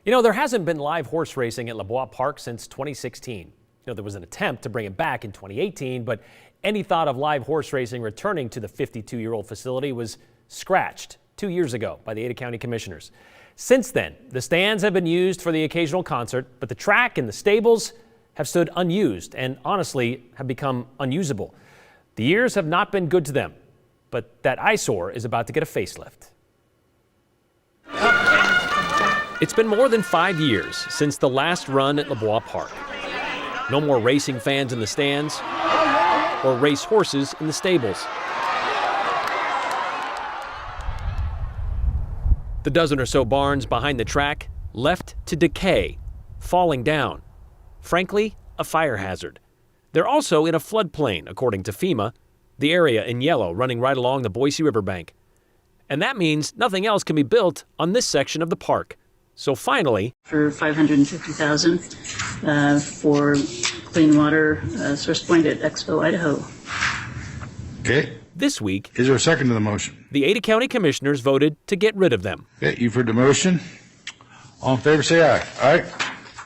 There hasn't been live horse racing at Les Bois Park since 2016. There was an attempt to bring it back in 2018, but any thought of live horse racing returning to the 52-year-old facility was scratched 2 years ago by the Ada County Commissioners. Since then, the stands have been used for the occasional concert, but the track and the stables have stood unused and honestly have become unusable. The years have not been good to them, but that eyesore is about to get a facelift. It's been more than 5 years since the last run at Les Bois Park. No more racing fans in the stands or race horses in the stables. The dozen or so barns behind the track left to decay, falling down. Frankly, a fire hazard. They're also in a floodplain, according to FEMA, the area in yellow running right along the Boise River bank. And that means nothing else can be built on this section of the park. So finally, for $550,000 for clean water source point at Expo Idaho. Okay. This week, is there a second to the motion? The Ada County Commissioners voted to get rid of them. Okay, you've heard the motion. All in favor, say aye. Aye.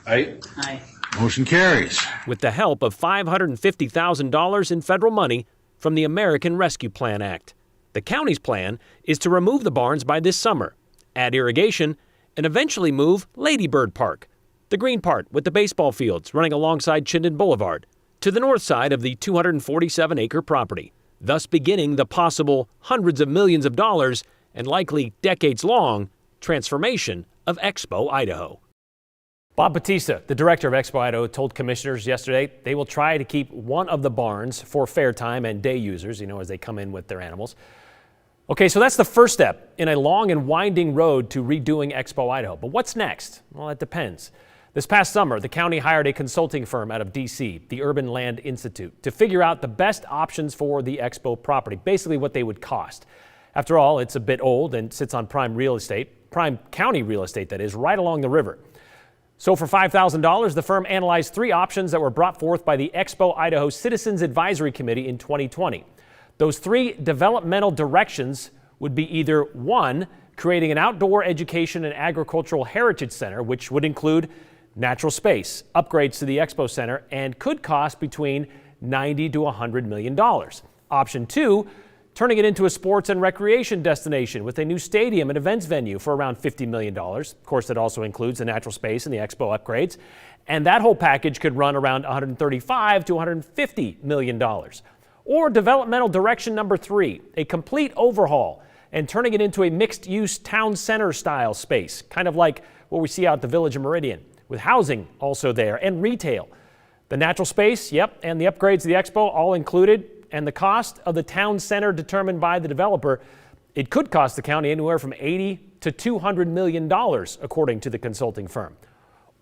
Aye. Aye. Motion carries. With the help of $550,000 in federal money from the American Rescue Plan Act. The county's plan is to remove the barns by this summer, add irrigation, and eventually move Lady Bird Park, the green part with the baseball fields running alongside Chinden Boulevard, to the north side of the 247-acre property, thus beginning the possible hundreds of millions of dollars and likely decades-long transformation of Expo Idaho. Bob Batista, the director of Expo Idaho, told commissioners yesterday they will try to keep one of the barns for fair time and day users, as they come in with their animals. Okay, so that's the first step in a long and winding road to redoing Expo Idaho. But what's next? Well, it depends. This past summer, the county hired a consulting firm out of D.C., the Urban Land Institute, to figure out the best options for the Expo property, basically what they would cost. After all, it's a bit old and sits on prime county real estate, that is, right along the river. So for $5,000, the firm analyzed 3 options that were brought forth by the Expo Idaho Citizens Advisory Committee in 2020. Those 3 developmental directions would be either 1, creating an outdoor education and agricultural heritage center, which would include natural space, upgrades to the Expo Center, and could cost between $90 to $100 million. Option 2, turning it into a sports and recreation destination with a new stadium and events venue for around $50 million. Of course, that also includes the natural space and the Expo upgrades. And that whole package could run around $135 to $150 million. Or developmental direction number 3, a complete overhaul and turning it into a mixed-use town center style space, kind of like what we see out at the Village of Meridian, with housing also there and retail. The natural space, and the upgrades to the Expo all included, and the cost of the town center determined by the developer. It could cost the county anywhere from $80 to $200 million, according to the consulting firm.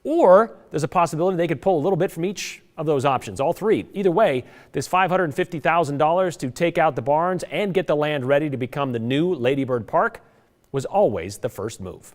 Or there's a possibility they could pull a little bit from each of those options, all 3. Either way, this $550,000 to take out the barns and get the land ready to become the new Lady Bird Park was always the first move.